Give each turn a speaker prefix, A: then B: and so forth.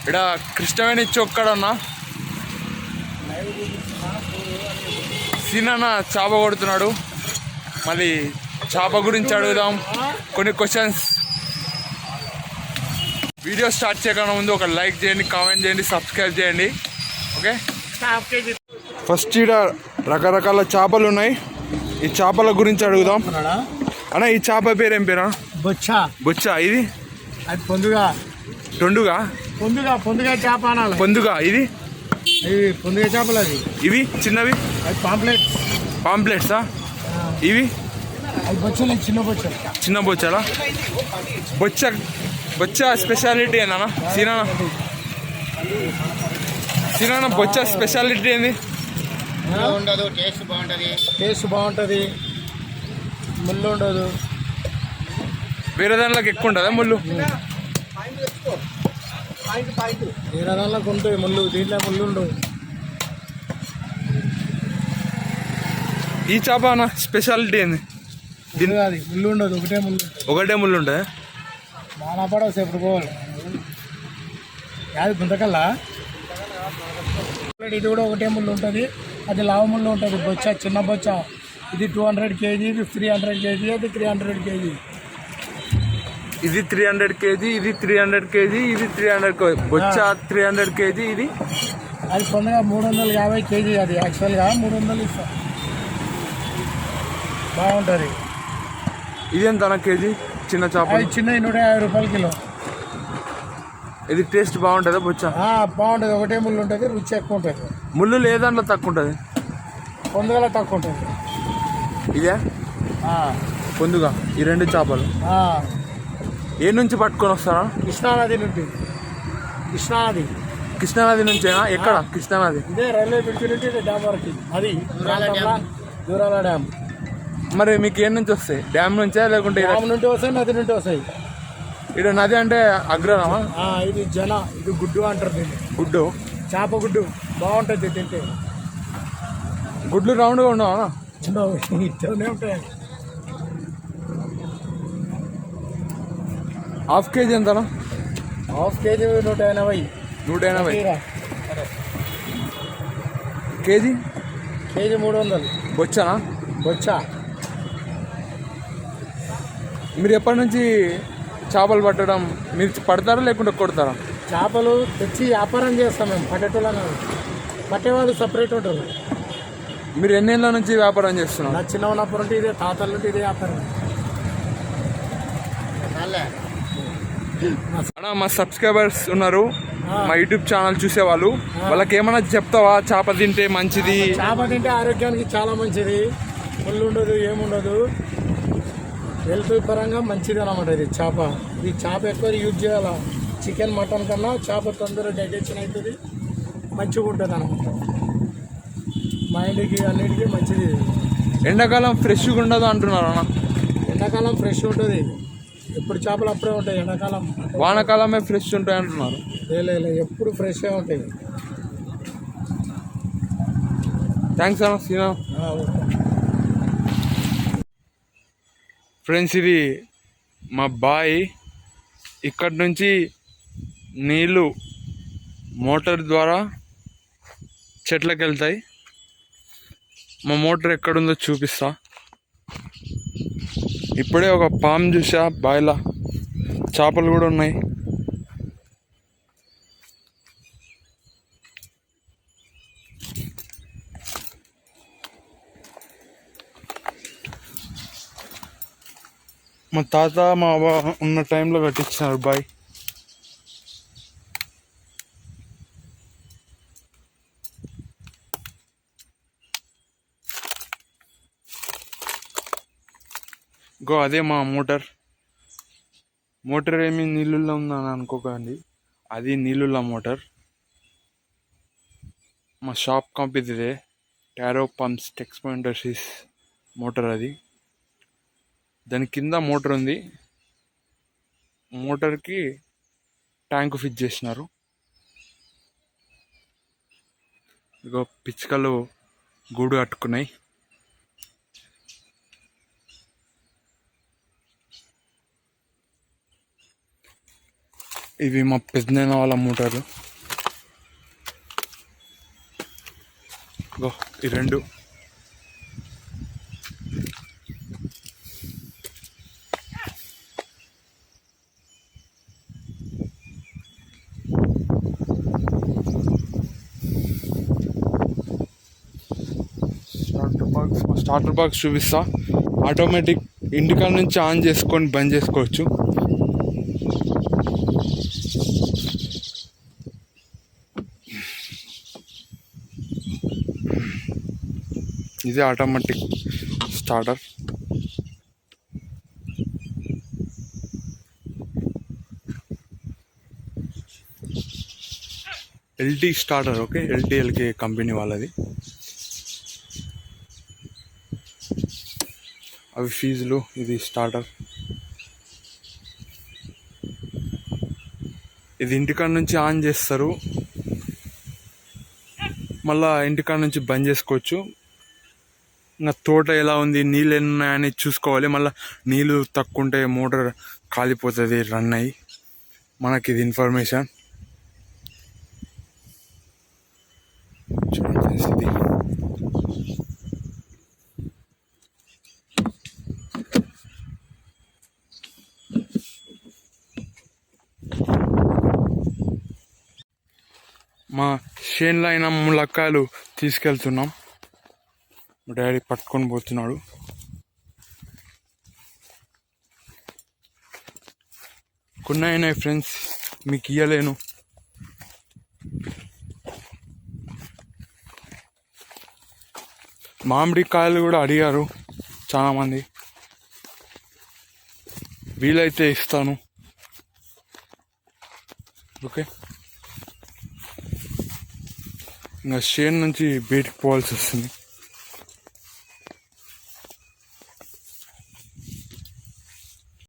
A: ఇక్కడ కృష్ణవేణి చొక్కడన్నా సీనన్న చేప కొడుతున్నాడు. మళ్ళీ చేప గురించి అడుగుదాం కొన్ని క్వశ్చన్స్. వీడియో స్టార్ట్ చేయకుండా ముందు ఒక లైక్ చేయండి, కామెంట్ చేయండి, సబ్స్క్రైబ్ చేయండి. ఓకే, ఫస్ట్ ఇక్కడ రకరకాల చేపలు ఉన్నాయి. ఈ చేపల గురించి అడుగుదాం అన్న. ఈ చేప పేరు ఏం పేరా?
B: బొచ్చా.
A: బొచ్చా. ఇది
B: అది పొందుగా.
A: తొండుగా.
B: పొందుగా చేప అనాలి.
A: పొందుగా. ఇది
B: పొందుగా చేపలు. అది
A: ఇవి చిన్నవి
B: అది
A: పాంప్లెట్సా? ఇవి
B: అది బొచ్చలే, చిన్న బొచ్చ.
A: చిన్న బొచ్చాలా? బొచ్చ స్పెషాలిటీ ఏందన్నా? సీనా బొచ్చ స్పెషాలిటీ ఏంది?
B: ఉండదు, టేస్ట్ బాగుంటుంది, ముళ్ళు ఉండదు.
A: వేరే దాంట్లోకి ఎక్కువ ఉంటుందా ముళ్ళు?
B: వేరే దాంట్లోకి ఉంటుంది ముళ్ళు, దీంట్లో ముళ్ళు ఉండవు.
A: ఈ చేప అన్న స్పెషాలిటీ ఏంది?
B: దీని కాదు, ముళ్ళు ఉండదు,
A: ఒకటే ముళ్ళు ఉంటుంది.
B: బాగా పడవు సేపు పోవాలి. అది గుంతకల్లా. ఇది కూడా ఒకటే ముళ్ళు ఉంటుంది, అది లావు ముళ్ళు ఉంటుంది. బొచ్చ చిన్న బొచ్చ. ఇది 200 kg, ఇది 300 kg, అది 300 kg.
A: ఇది 300 kg, ఇది 300 kg, ఇది 300 kg. బొచ్చ 300 kg. ఇది
B: అది పొందగా 350 kg. అది యాక్చువల్గా 300 ఇస్తాం. బాగుంటుంది.
A: ఇది ఎంత కేజీ? చిన్న చేప.
B: చిన్నది 150 రూపాయలు కిలో.
A: ఇది టేస్ట్ బాగుంటుందా? బొచ్చ
B: బాగుంటుంది, ఒకటే ముళ్ళు ఉంటుంది, రుచి ఎక్కువ ఉంటుంది.
A: ముళ్ళు లేదంట్లో తక్కువ ఉంటుంది,
B: పొందుగల తక్కువ ఉంటుంది.
A: ఇదే పొందుగా. ఈ రెండు చేపలు ఏ నుంచి పట్టుకొని వస్తారా?
B: కృష్ణానది నుండి.
A: కృష్ణానది నుంచేనా? ఎక్కడ కృష్ణానది?
B: ఇదే రైల్వే బ్రిడ్జ్ నుండి డ్యామ్ వరకు. అది దూరాల డ్యామ్.
A: మరి మీకు ఏ నుంచి వస్తాయి? డ్యామ్ నుంచా లేకుంటే
B: డ్యామ్ నుండి వస్తాయి, నది నుండి వస్తాయి.
A: ఇక్కడ నది అంటే అగ్రమా?
B: ఇది ఇది గుడ్డు అంటారు దీన్ని.
A: గుడ్డు,
B: చేప గుడ్డు బాగుంటుంది తింటే.
A: గుడ్లు రౌండ్గా ఉండవా?
B: ఇట్లనే ఉంటాయి.
A: హాఫ్ కేజీ ఎంతనా?
B: Half kg 180.
A: 180 కేజీ.
B: 300.
A: బొచ్చనా?
B: బొచ్చ.
A: మీరు ఎప్పటి నుంచి చేపలు పట్టడం? మీరు పడతారా లేకుంటే కొడతారా?
B: చేపలు తెచ్చి వ్యాపారం చేస్తాం మేము. పట్టేటోళ్ళ పట్టేవాళ్ళు సపరేట్ ఉంటారు.
A: మీరు ఎన్నేళ్ళ నుంచి వ్యాపారం చేస్తున్నారు?
B: నా చిన్న ఉన్నప్పుడు ఉంటే ఇదే, తాతల నుండి ఇదే వ్యాపారం.
A: మా సబ్స్క్రైబర్స్ ఉన్నారు, మా యూట్యూబ్ ఛానల్ చూసేవాళ్ళు. వాళ్ళకి ఏమైనా చెప్తావా? చేప తింటే మంచిది.
B: చేప తింటే ఆరోగ్యానికి చాలా మంచిది. ముళ్ళు ఉండదు, ఏముండదు, హెల్త్ పరంగా మంచిది అనమాట. ఇది చేప ఎక్కువ యూజ్ చేయాలి. చికెన్, మటన్ కన్నా చేప తొందరగా డైజెషన్ అవుతుంది, మంచిగా ఉంటుంది అనమాట. మైండ్కి అన్నిటికీ మంచిది.
A: ఎండాకాలం ఫ్రెష్గా ఉండదు అంటున్నారు అన్న.
B: ఎండాకాలం ఫ్రెష్ ఉంటుంది, ఎప్పుడు చేపలు అప్పుడే ఉంటాయి. ఎండాకాలం,
A: వానాకాలమే ఫ్రెష్ ఉంటాయి అంటున్నారు.
B: లేదు, ఎప్పుడు ఫ్రెష్గా ఉంటాయి.
A: థ్యాంక్స్ అన్న సీనా. ఫ్రెండ్స్, ఇది మా బాయ్. ఇక్కడి నుంచి నీళ్ళు మోటార్ ద్వారా చెట్లకు వెళ్తాయి. మా మోటార్ ఎక్కడుందో చూపిస్తా. ఇప్పుడే ఒక పాము చూసా బాయిలా. చేపలు కూడా ఉన్నాయి. మా తాత మా అవ్వ ఉన్న టైంలో కట్టించినారు బాయ్. అదే మా మోటార్ ఏమి నీళ్ళుల్లో ఉందని అనుకోకండి, అది నీళ్ళుల్ల మోటార్. మా షాప్ కంపెనీదే, Taro pumps Texmo industries motor. అది దాని కింద మోటార్ ఉంది. మోటార్కి ట్యాంకు ఫిట్ చేసినారు. ఇగో పిచ్చుకలు గూడు కట్టుకున్నాయి. ఇవి మా పెద్దనాన్న వాళ్ళ మోటార్లు. ఈ రెండు స్టార్టర్ బాక్స్ చూపిస్తా. ఆటోమేటిక్ ఇంటికాడ నుంచి ఆన్ చేసుకొని బంద్ చేసుకోవచ్చు. ఇది automatic starter. LT starter. Okay, ఎల్టీఎల్కే కంపెనీ వాళ్ళది. అవి ఫీజులు. ఇది స్టార్టర్. ఇది ఇంటికాడ నుంచి ఆన్ చేస్తారు, మళ్ళా ఇంటికాడ నుంచి బంద్ చేసుకోవచ్చు. ఇంకా తోట ఎలా ఉంది, నీళ్ళు ఎన్ని ఉన్నాయని చూసుకోవాలి. మళ్ళీ నీళ్ళు తక్కువ ఉంటే మోటార్ కాలిపోతుంది రన్ అయ్యి. మనకి ఇది ఇన్ఫర్మేషన్. చూడండి ఇది మా చేనులో అయిన ములక్కాయలు తీసుకెళ్తున్నాం. మా డాడీ పట్టుకొని పోతున్నాడు. కొన్ని అయినాయి ఫ్రెండ్స్, మీకు ఇయ్యలేను. మామిడికాయలు కూడా అడిగారు చాలామంది, వీలైతే ఇస్తాను. ఓకే, ఇంకా చేను నుంచి బయటికి పోవాల్సి వస్తుంది.